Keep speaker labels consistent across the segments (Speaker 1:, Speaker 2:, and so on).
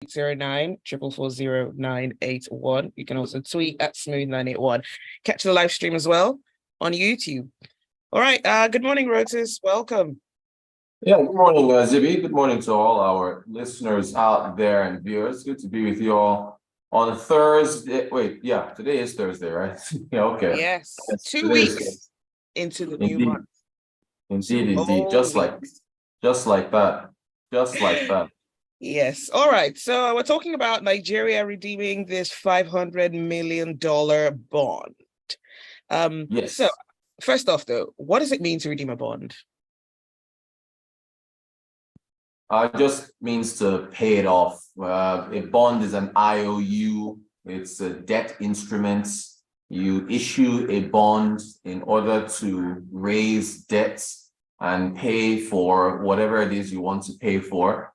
Speaker 1: 09 440 981. You can also tweet at smooth981. Catch the live stream as well on YouTube. All right. Good morning, Rotus. Welcome.
Speaker 2: Yeah, good morning, Zibby. Good morning to all our listeners out there and viewers. Good to be with you all on a Thursday. Wait, yeah, today is Thursday, right? Yeah, okay.
Speaker 1: Yes,
Speaker 2: Yes,
Speaker 1: 2 weeks into the new month.
Speaker 2: Indeed. Just like that. Just like that.
Speaker 1: Yes. All right. So we're talking about Nigeria redeeming this $500 million bond.
Speaker 2: Yes.
Speaker 1: So first off, though, what does it mean to redeem a bond?
Speaker 2: It just means to pay it off. A bond is an IOU. It's a debt instrument. You issue a bond in order to raise debts and pay for whatever it is you want to pay for.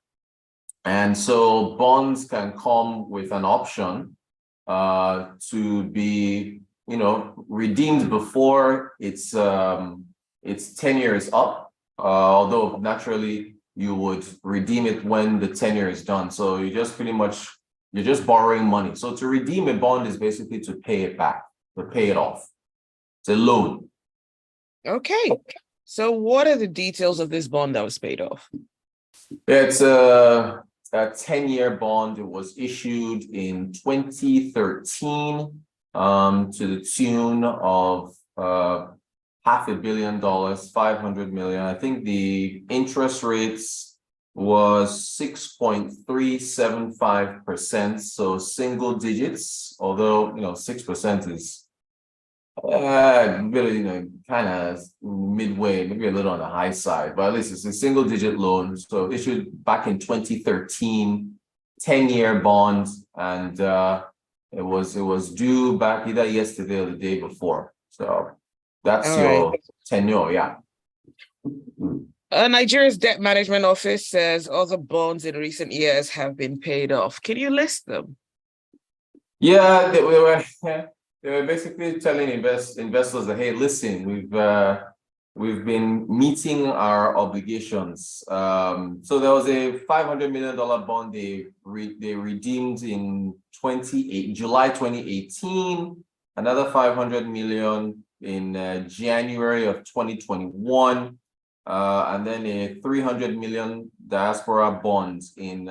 Speaker 2: And so bonds can come with an option to be, redeemed before its tenure is up. Although naturally you would redeem it when the tenure is done. So you're just borrowing money. So to redeem a bond is basically to pay it back, to pay it off. It's a loan.
Speaker 1: Okay. So what are the details of this bond that was paid off?
Speaker 2: It's a 10-year bond. It was issued in 2013 to the tune of $500 million, 500 million. I think the interest rates was 6.375%, so single digits, although 6% is really kind of midway, maybe a little on the high side, but at least it's a single digit loan. So issued back in 2013, 10-year bond, and it was due back either yesterday or the day before. So that's your tenure, yeah.
Speaker 1: Nigeria's Debt Management Office says other bonds in recent years have been paid off. Can you list them?
Speaker 2: Yeah, they were basically telling investors that, hey, listen, we've been meeting our obligations. So there was a $500 million bond they redeemed in July 2018, another $500 million in January of 2021, and then a $300 million diaspora bond in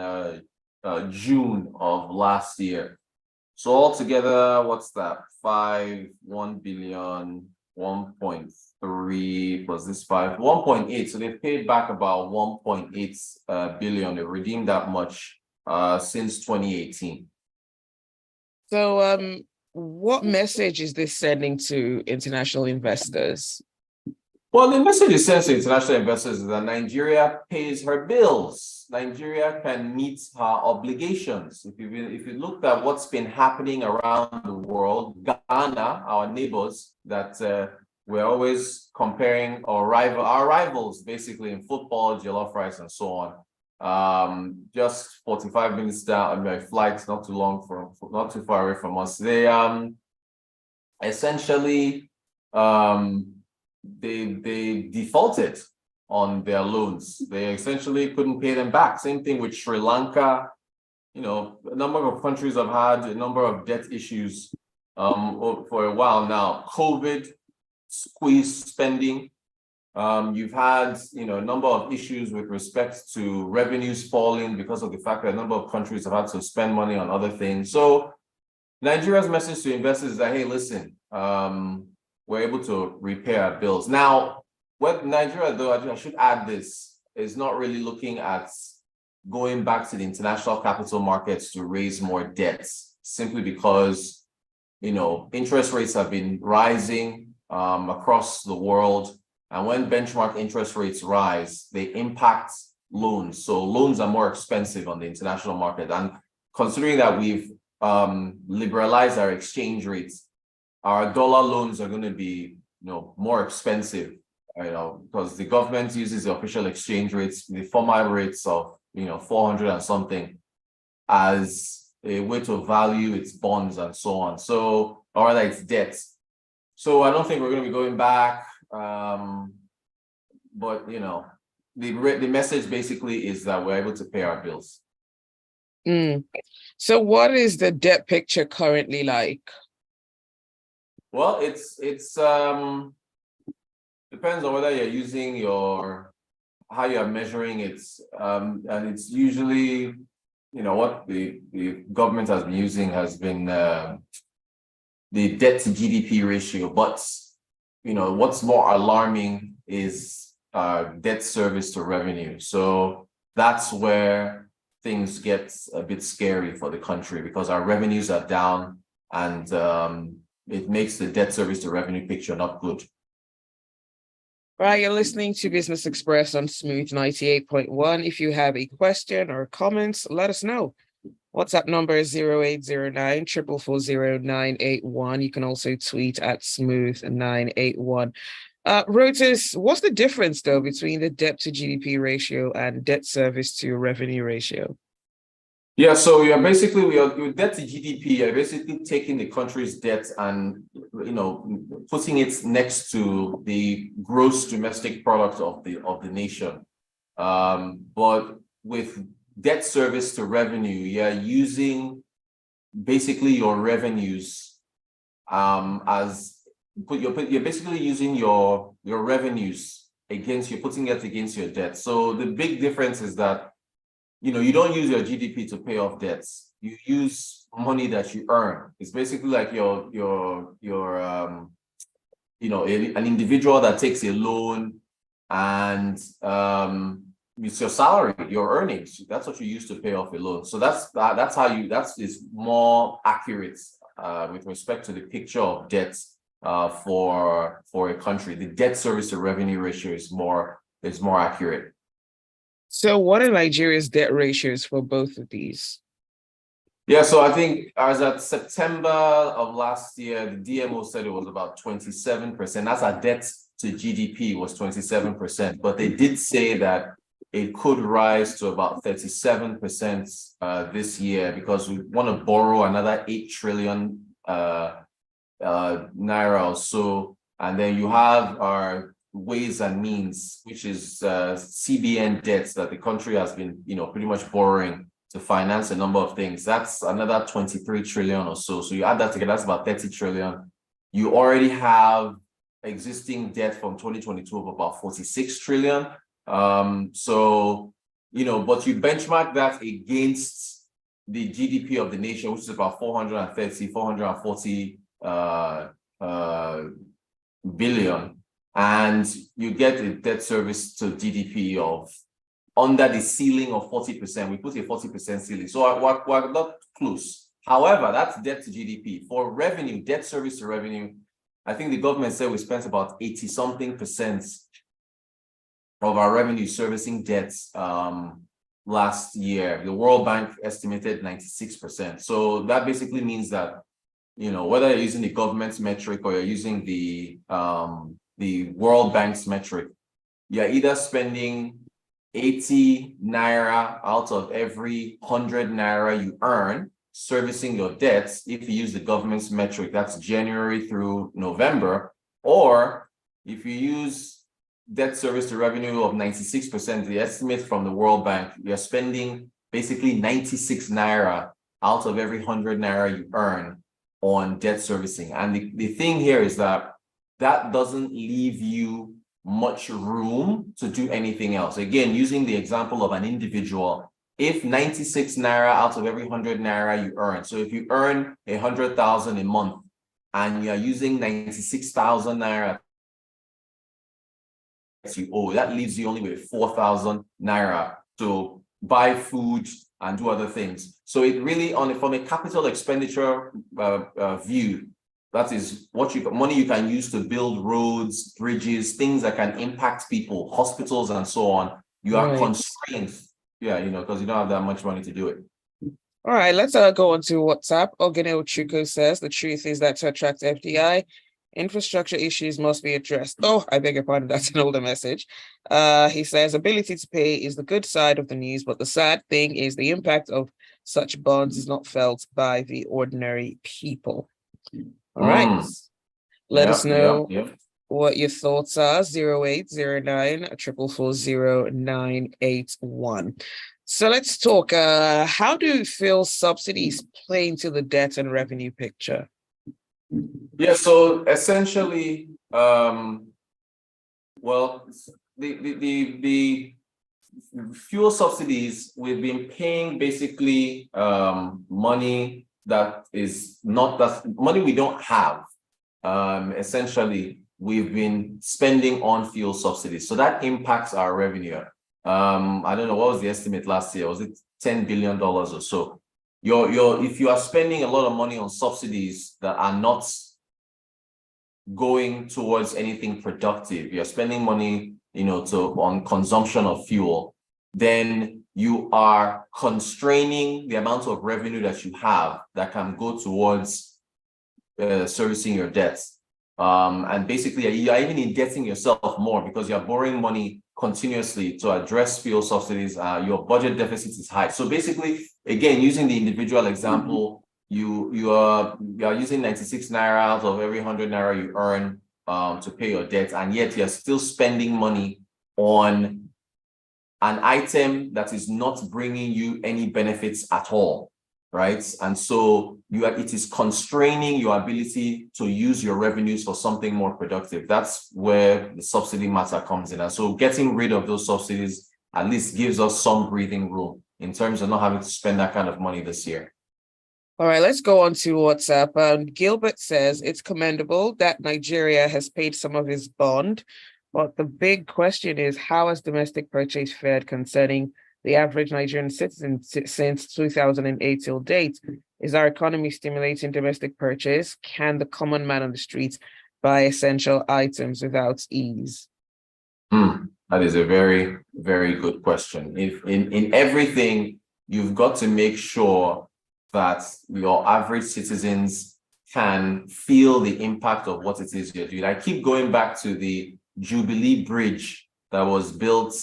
Speaker 2: June of last year. So altogether, what's that? 1 billion, 1.3 plus this 1.8. So they've paid back about 1.8 billion. They redeemed that much since 2018.
Speaker 1: So what message is this sending to international investors?
Speaker 2: Well, the message it sends to international investors is that Nigeria pays her bills. Nigeria can meet her obligations. If you looked at what's been happening around the world, Ghana, our neighbors, that we're always comparing our rivals basically in football, jollof rice, and so on. Just 45 minutes down, my flight's not too far away from us. They essentially they defaulted on their loans. They essentially couldn't pay them back. Same thing with Sri Lanka. A number of countries have had a number of debt issues for a while now. COVID squeezed spending. You've had a number of issues with respect to revenues falling because of the fact that a number of countries have had to spend money on other things. So Nigeria's message to investors is that, hey, listen, we're able to repay our bills. Now, what Nigeria, though, I should add this, is not really looking at going back to the international capital markets to raise more debts, simply because, interest rates have been rising across the world. And when benchmark interest rates rise, they impact loans. So loans are more expensive on the international market. And considering that we've liberalized our exchange rates, our dollar loans are going to be, more expensive, because the government uses the official exchange rates, the formal rates of, 400 and something, as a way to value its bonds and so on. So, or rather its debts. So I don't think we're going to be going back. But, the message basically is that we're able to pay our bills.
Speaker 1: Mm. So what is the debt picture currently like?
Speaker 2: Well, it's depends on whether you're using how you're measuring it. And it's usually, what the government has been using has been the debt to GDP ratio. But, what's more alarming is debt service to revenue. So that's where things get a bit scary for the country because our revenues are down and it makes the debt service to revenue picture not good.
Speaker 1: Right, you're listening to Business Express on Smooth 98.1. If you have a question or comments, let us know. WhatsApp number is 0809 444 0981. You can also tweet at Smooth 981. Rotus, what's the difference though between the debt to GDP ratio and debt service to revenue ratio?
Speaker 2: Yeah, so you're basically with debt to GDP, you're basically taking the country's debt and putting it next to the gross domestic product of the nation. But with debt service to revenue, you're using basically your revenues as you're basically using your revenues you're putting it against your debt. So the big difference is that you don't use your GDP to pay off debts. You use money that you earn. It's basically like an individual that takes a loan and it's your salary, your earnings. That's what you use to pay off a loan. So that is more accurate with respect to the picture of debt for a country. The debt service to revenue ratio is more accurate.
Speaker 1: So what are Nigeria's debt ratios for both of these?
Speaker 2: Yeah, so I think as at September of last year, the DMO said it was about 27%. That's our debt to GDP was 27%, but they did say that it could rise to about 37% this year because we want to borrow another 8 trillion naira or so. And then you have our ways and means, which is CBN debts that the country has been, pretty much borrowing to finance a number of things. That's another 23 trillion or so. So you add that together, that's about 30 trillion. You already have existing debt from 2022 of about 46 trillion. So, but you benchmark that against the GDP of the nation, which is about 440 billion. And you get a debt service to GDP of under the ceiling of 40%. We put a 40% ceiling. So we're not close. However, that's debt to GDP. For revenue, debt service to revenue, I think the government said we spent about 80-something% of our revenue servicing debts last year. The World Bank estimated 96%. So that basically means that, whether you're using the government's metric or you're using the World Bank's metric, you're either spending 80 naira out of every 100 naira you earn servicing your debts. If you use the government's metric, that's January through November, or if you use debt service to revenue of 96%, the estimate from the World Bank, you're spending basically 96 naira out of every 100 naira you earn on debt servicing. And the thing here is that doesn't leave you much room to do anything else. Again, using the example of an individual, if 96 naira out of every 100 naira you earn, so if you earn 100,000 a month and you're using 96,000 naira you owe, that leaves you only with 4,000 naira to buy food and do other things. So it really, from a capital expenditure view, that is what money you can use to build roads, bridges, things that can impact people, hospitals, and so on. You are constrained, because you don't have that much money to do it.
Speaker 1: All right, let's go on to WhatsApp. Ogene Ochuko says the truth is that to attract FDI, infrastructure issues must be addressed. Oh, I beg your pardon, that's an older message. He says ability to pay is the good side of the news, but the sad thing is the impact of such bonds is not felt by the ordinary people. All right. Let us know what your thoughts are. 0809 444 0981. So let's talk. How do fuel subsidies play into the debt and revenue picture?
Speaker 2: Yeah, so essentially, well, the fuel subsidies, we've been paying basically money that is not that money we don't have. Essentially, we've been spending on fuel subsidies, so that impacts our revenue. I don't know, what was the estimate last year? Was it $10 billion or so? If you are spending a lot of money on subsidies that are not going towards anything productive, you're spending money, on consumption of fuel, then you are constraining the amount of revenue that you have that can go towards servicing your debts. And basically, you're even indebting yourself more because you're borrowing money continuously to address fuel subsidies. Your budget deficit is high. So basically, again, using the individual example, you are using 96 naira out of every 100 naira you earn to pay your debt, and yet you're still spending money on an item that is not bringing you any benefits at all, right? And so it is constraining your ability to use your revenues for something more productive. That's where the subsidy matter comes in. And so getting rid of those subsidies at least gives us some breathing room in terms of not having to spend that kind of money this year.
Speaker 1: All right, let's go on to WhatsApp. Gilbert says it's commendable that Nigeria has paid some of its bond, but the big question is, how has domestic purchase fared concerning the average Nigerian citizen since 2008 till date? Is our economy stimulating domestic purchase? Can the common man on the streets buy essential items without ease?
Speaker 2: That is a very, very good question. If in everything, you've got to make sure that your average citizens can feel the impact of what it is you're doing. I keep going back to the Jubilee Bridge that was built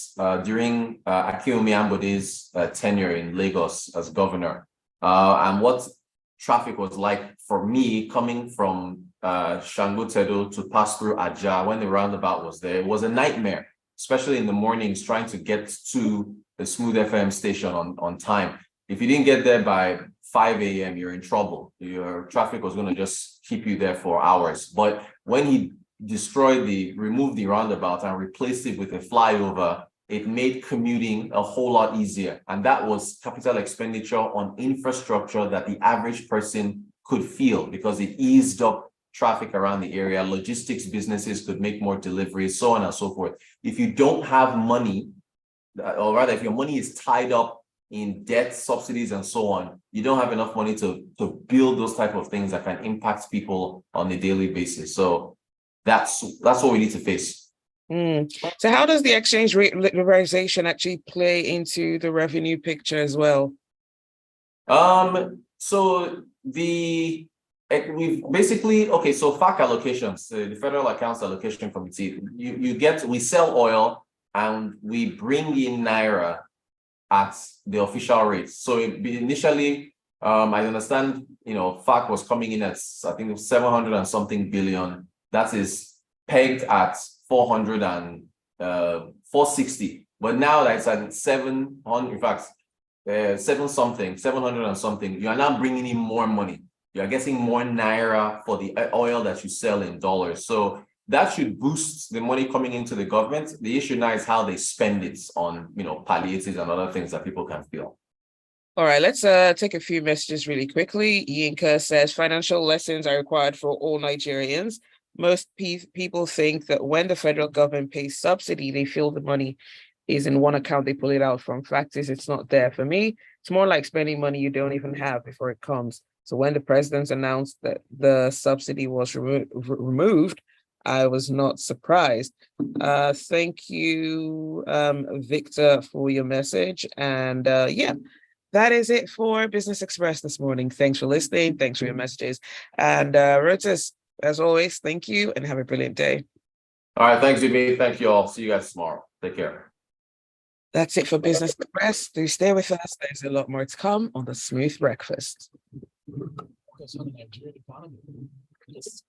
Speaker 2: during Akinwumi Ambode's tenure in Lagos as governor, and what traffic was like for me coming from Shangotedo to pass through Aja when the roundabout was there. It was a nightmare, especially in the mornings, trying to get to the Smooth FM station on time. If you didn't get there by 5 a.m., you're in trouble. Your traffic was going to just keep you there for hours. But when he removed the roundabout and replaced it with a flyover, it made commuting a whole lot easier. And that was capital expenditure on infrastructure that the average person could feel because it eased up traffic around the area. Logistics businesses could make more deliveries, so on and so forth. If you don't have money, or rather, if your money is tied up in debt, subsidies, and so on, you don't have enough money to build those type of things that can impact people on a daily basis. So that's what we need to face.
Speaker 1: So how does the exchange rate liberalization actually play into the revenue picture as well?
Speaker 2: So we've basically, so FAC allocations, the Federal Accounts Allocation Committee, we sell oil and we bring in Naira at the official rate. So initially, I understand, FAC was coming in at, I think, 700 and something billion. That is pegged at 460. But now that's at 700, in fact, 700 and something. You are now bringing in more money. You are getting more Naira for the oil that you sell in dollars. So that should boost the money coming into the government. The issue now is how they spend it on, palliatives and other things that people can feel.
Speaker 1: All right, let's take a few messages really quickly. Yinka says financial lessons are required for all Nigerians. Most people think that when the federal government pays subsidy, they feel the money is in one account, they pull it out from. Fact is, it's not there. For me, it's more like spending money you don't even have before it comes. So when the president announced that the subsidy was removed, I was not surprised. Thank you, Victor, for your message. And yeah, that is it for Business Express this morning. Thanks for listening. Thanks for your messages. And Rotus, as always, thank you and have a brilliant day.
Speaker 2: All right. Thanks, Zibby. Thank you all. See you guys tomorrow. Take care.
Speaker 1: That's it for Business Express. Do stay with us. There's a lot more to come on the Smooth Breakfast. Focus on the Nigerian economy. Yes.